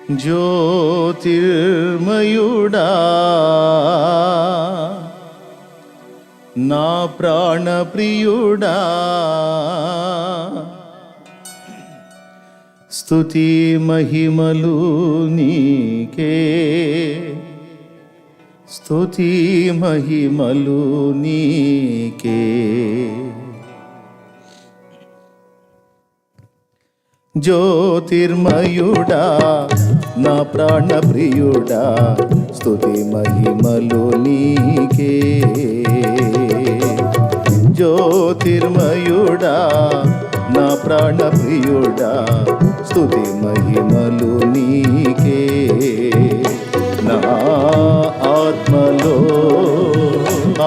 జ్యోతిర్మయుడా నా ప్రాణ ప్రియుడా, స్తుతి మహిమలు నీకే, స్తుతి మహిమలు నీకే. జ్యోతిర్మయుడా నా ప్రాణ ప్రియుడా, స్తుతి మహిమలు నీకే. జ్యోతిర్మయుడా నా ప్రాణ ప్రియుడా, స్తుతి మహిమలు నీకే. నా ఆత్మలో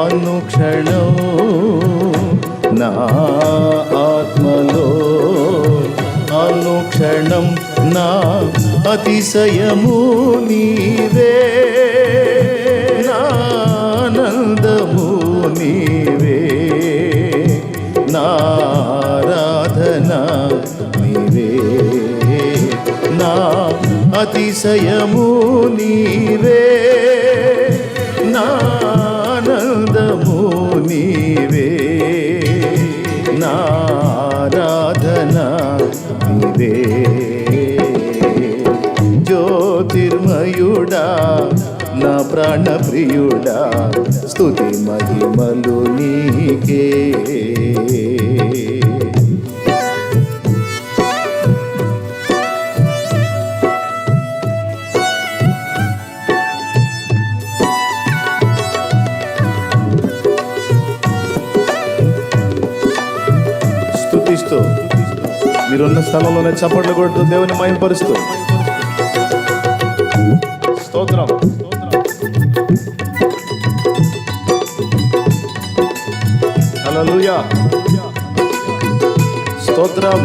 అనుక్షణం, నా ఆత్మలో అనుక్షణం నా అతిశయము నీవే, నా ఆనందము నీవే, నా ఆరాధన నీవే, నా అతిశయము నీవే, నా ఆనందము నీవే, నా ఆరాధన నీవే. జ్యోతిర్మయుడా నా ప్రాణ ప్రియుడా, స్తుతి మహిమలు నీకే. స్తుతిస్తూ మీరున్న స్థలంలోనే చప్పట్లు కొడుతూ దేవుని మహిమపరుస్తూ స్తోత్రం. హల్లెలూయా, స్తోత్రం.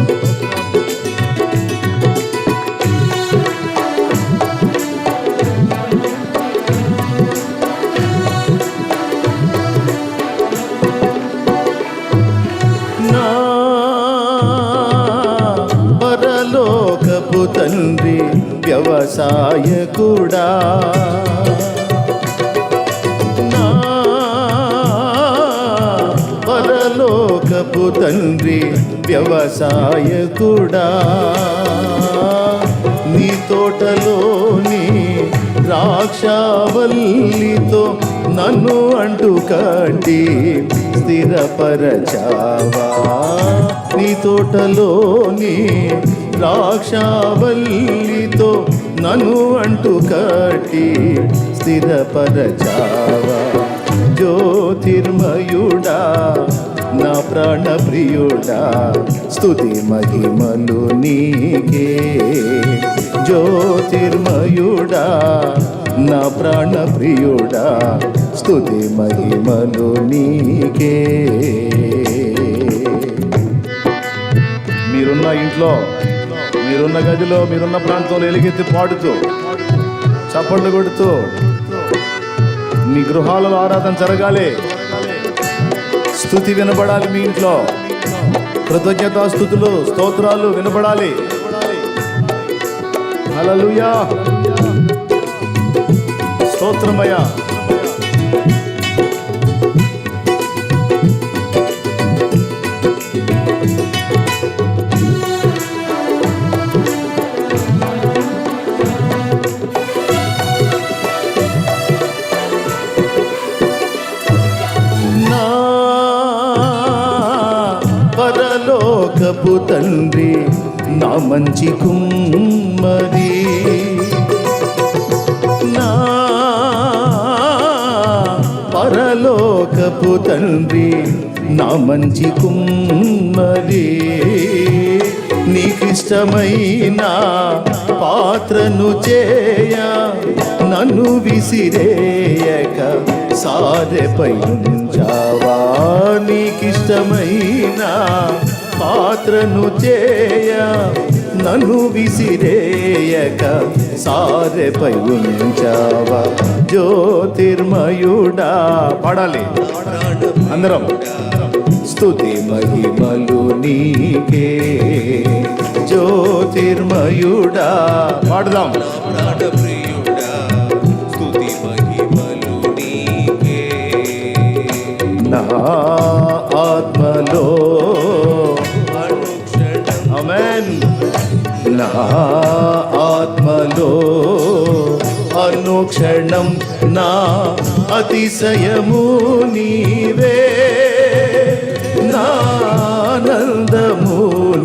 పరలోకపు తండ్రి వ్యవసాయకుడా, నా పరలోకపు తండ్రి వ్యవసాయకుడా, నీ తోటలోని ద్రాక్షావల్లితో నన్ను అంటు కట్టి స్థిరపరచావా. నీ తోటలోని ద్రాక్షావల్లితో నన్ను అంటు కట్టి స్థిరపరచావా. జ్యోతిర్మయుడా నా ప్రాణ ప్రియుడా, స్తుతి మహిమలు నీకే. జ్యోతిర్మయుడా నా ప్రాణ ప్రియుడా, స్తుతి మహిమలు నీకే. మీరున్న ఇంట్లో, మీరున్న గదిలో, మీరున్న ప్రాంతంలో ఎలుగెత్తి పాడుతూ చప్పట్లు కొడుతూ మీ గృహాలలో ఆరాధన జరగాలి. స్తుతి వినబడాలి. మీ ఇంట్లో కృతజ్ఞతాస్తుతులు స్తోత్రాలు వినబడాలి. హల్లెలూయా, స్తోత్రమయ్యా. పరలోకపు తండ్రి నా మంచి కుమ్మరి, నా పరలోకపు తండ్రి నా మంచి కుమ్మరి, నీకిష్టమైన పాత్రను చేయ నన్ను విసిరేయక సారెపై ఉంచావా. నీకిష్టమైన పాత్రను చేయ నన్ను విసిరేయక సారెపై ఉంచావా. జ్యోతిర్మయుడా పాడాలి అందరం. స్తుతి మహిమలు నీకే. జ్యోతిర్మయుడా పాడదాం. ప్రాణప్రియుడా స్తుతి మహిమలు నీకే. నా ఆత్మలో అనుక్షణం ఆమేన్. నా ఆత్మలో అనుక్షణం నా అతిశయము నీవే, నా ఆనందము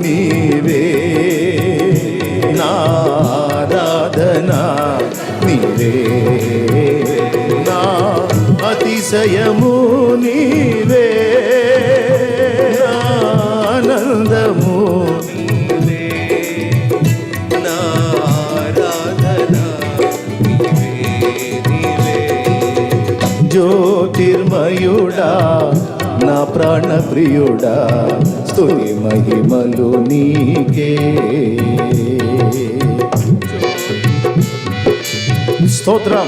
నీవే, నా ఆరాధన నీవే, నా అతిశయము నీవే, నా ఆనందము నీవే, నా ఆరాధన నీవే, నీవే. జ్యోతిర్మయుడా నా ప్రాణప్రియుడా స్తుతి మహిమలు నీకే. స్తోత్రం.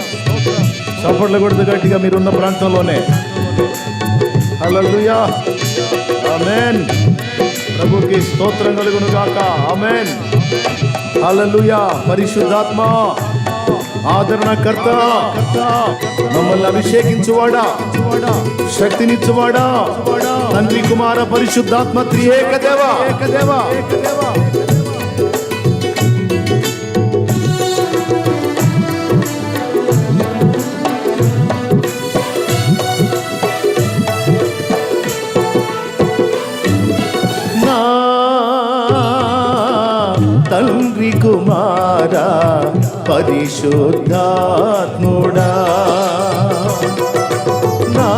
చప్పట్లు కొడుతూ గట్టిగా మీరున్న ప్రాంతంలోనే హల్లెలూయా ఆమేన్. ప్రభుకి స్తోత్రం కలుగును గాక ఆమేన్. హల్లెలూయా. పరిశుద్ధాత్మ ఆదరణకర్త, మమ్మల్ని అభిషేకించువాడా, శక్తినిచ్చువాడా, తండ్రి కుమార పరిశుద్ధాత్మ త్రియేక దేవా. నా తండ్రి కుమారా పరిశుద్ధాత్ముడా, నా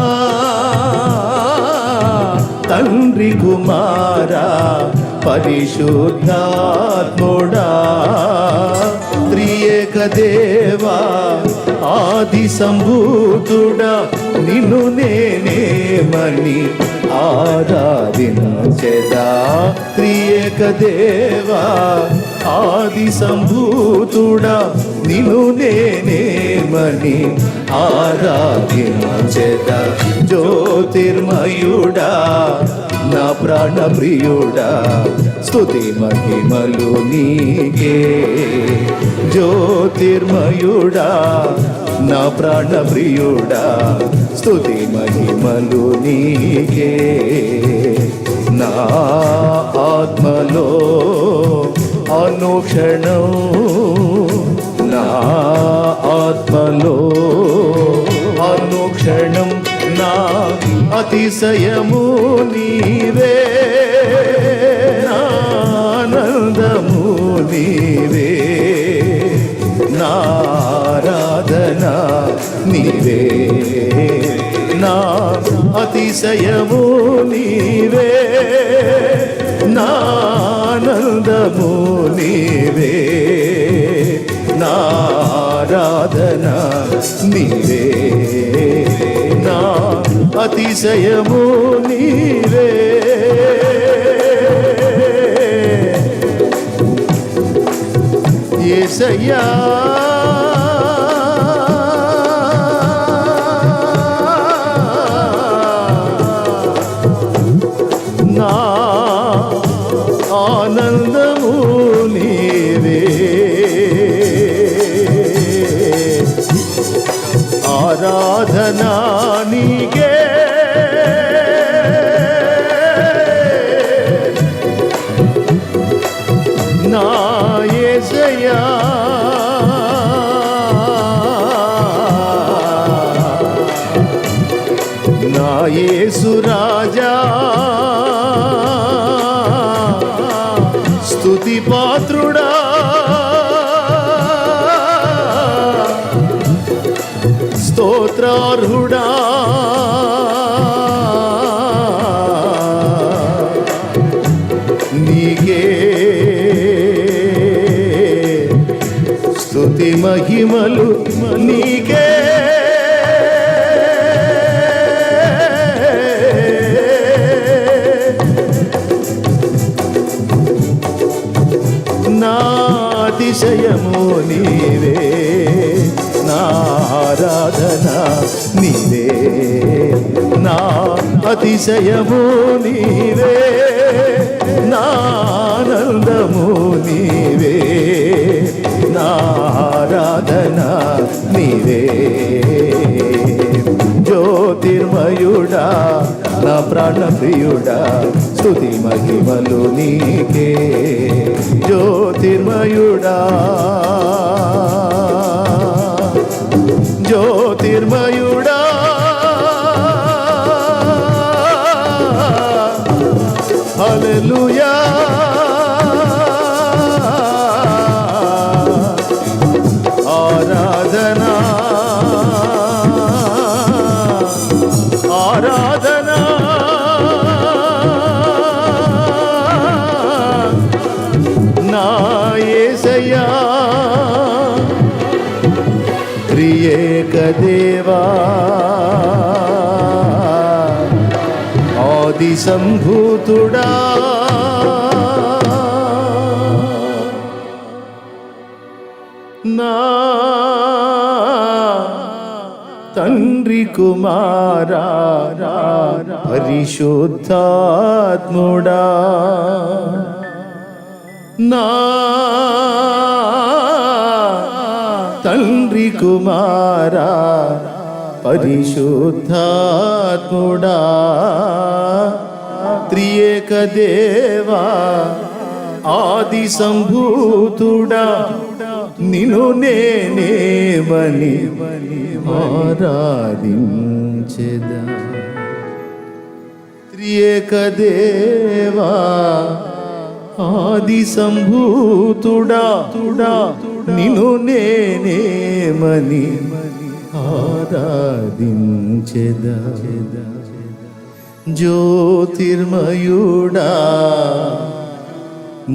తండ్రి కుమారా పరిశుద్ధాత్ముడా, త్రియేక దేవా ఆది సంభూతుడా, నిన్ను నేనేమని ఆరాధించెదా. త్రియేక దేవా ఆది సంభూతుడా, నిన్ను నేనేమని ఆరాధించెదా. జ్యోతిర్మయుడా నా ప్రాణప్రియుడా స్తుతి మహిమలు నీకే. జ్యోతిర్మయుడా నా ప్రాణప్రియుడా స్తుతి మహిమలు నీకే. నా ఆత్మలో అనుక్షణం, నా ఆత్మలో అనుక్షణం నా అతిశయము నీవే, నా ఆనందము నీవే, నా ఆరాధన నీవే, నా అతిశయము నీవే, నా ఆనందము నీవే, నా ఆరాధన నీవే, నా అతిశయము నీవే. యేసయ్యా నా ఆనందము నీవే, ఆరాధనా నీకే, నా యేసయ్యా నా యేసు రాజా స్తుతి పాత్రుడా, స్తోత్రార్హుడా, నీకే స్తుతి మహిమలు నీకే. నా అతిశయము నీవే, నా ఆరాధన నీవే, నా అతిశయము నీవే, నా ఆనందము నీవే, నా ఆరాధన ఆరాధన నీవే. జ్యోతిర్మయుడా నా ప్రాణప్రియుడా స్తుతి మహిమలు నీకే. జ్యోతిర్మయుడా జ్యోతిర్మయుడా హల్లెలూయా. ఆరాధనా ఆరాధనా నా యేసయ్యా. త్రియేక దేవా ఆది సంభూతుడా నా తండ్రి కుమారా పరిశుద్ధాత్ముడా నా తండ్రి కుమారా పరిశుద్ధాత్ముడా త్రియేక దేవా ఆది సంభూతుడా నిన్ను నేనేమని ఆరాధించెదా. త్రియేక దేవా ఆది సంభూతుడా నిన్ను నేనేమని ఆరాధించెదా. జ్యోతిర్మయుడా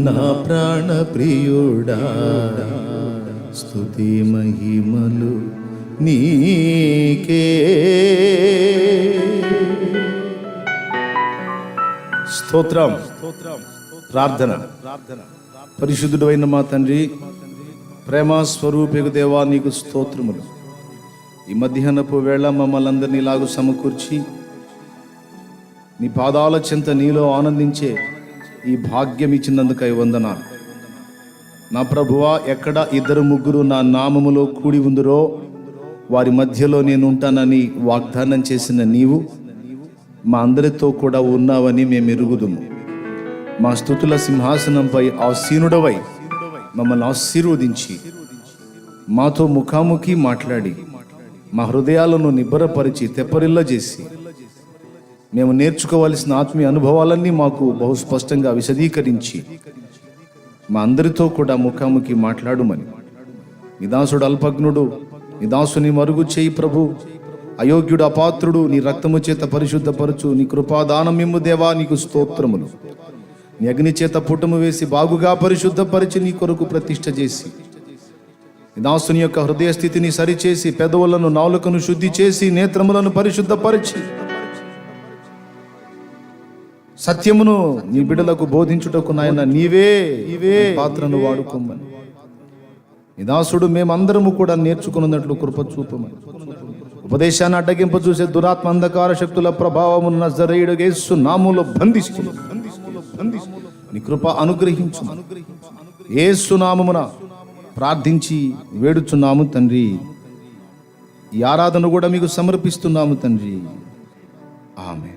నా ప్రాణప్రియుడా స్తుతి మహిమలు నీకే. స్తోత్రం. ప్రార్థన. పరిశుద్ధుడు అయిన మా తండ్రి, ప్రేమ స్వరూపికు దేవా నీకు స్తోత్రములు. ఈ మధ్యాహ్నపు వేళ మమ్మల్ని అందరినీ ఇలాగూ సమకూర్చి నీ పాదాల చెంత నీలో ఆనందించే ఈ భాగ్యం ఇచ్చినందుకై వందనాలు. నా ప్రభువా, ఎక్కడ ఇద్దరు ముగ్గురు నా నామములో కూడి ఉందరో వారి మధ్యలో నేను ఉంటానని వాగ్దానం చేసిన నీవు మా అందరితో కూడా ఉన్నావని మేము ఎరుగుదుము. మా స్తుతుల సింహాసనంపై ఆసీనుడవై మమ్మల్ని ఆశీర్వదించి మాతో ముఖాముఖి మాట్లాడి మా హృదయాలను నిబ్బరపరిచి తెప్పరిల్ల చేసి మేము నేర్చుకోవాల్సిన ఆత్మీయ అనుభవాలన్నీ మాకు బహు స్పష్టంగా విశదీకరించి మా అందరితో కూడా ముఖాముఖి మాట్లాడుమని. నీ దాసుడు అల్పజ్ఞుడు, నీ దాసుని మరుగు చేయి ప్రభు. అయోగ్యుడు అపాత్రుడు నీ రక్తము చేత పరిశుద్ధపరచు. నీ కృపాదానం మిమ్ము దేవా నీకు స్తోత్రములు. నీ అగ్ని చేత పుటము వేసి బాగుగా పరిశుద్ధపరిచి నీ కొరకు ప్రతిష్ఠ చేసి నీ దాసుని యొక్క హృదయ స్థితిని సరిచేసి పెదవులను నాలుకను శుద్ధి చేసి నేత్రములను పరిశుద్ధపరిచి సత్యమును నీ బిడ్డలకు బోధించుటకు నాయన నీవే పాత్రను వాడుకోమని. నీ దాసుడు మేమందరము కూడా నేర్చుకున్నట్లు కృప చూపమని. ఉపదేశాన్ని అడ్డగింప చూసే దురాత్మ అంధకార శక్తుల ప్రభావమును నజరేయుడు యేసు నామములో బంధిస్తుంది. నీ కృప అనుగ్రహించు. యేసు నామమున ప్రార్థించి వేడుచున్నాము తండ్రి. ఈ ఆరాధన కూడా మీకు సమర్పిస్తున్నాము తండ్రి. ఆమేన్.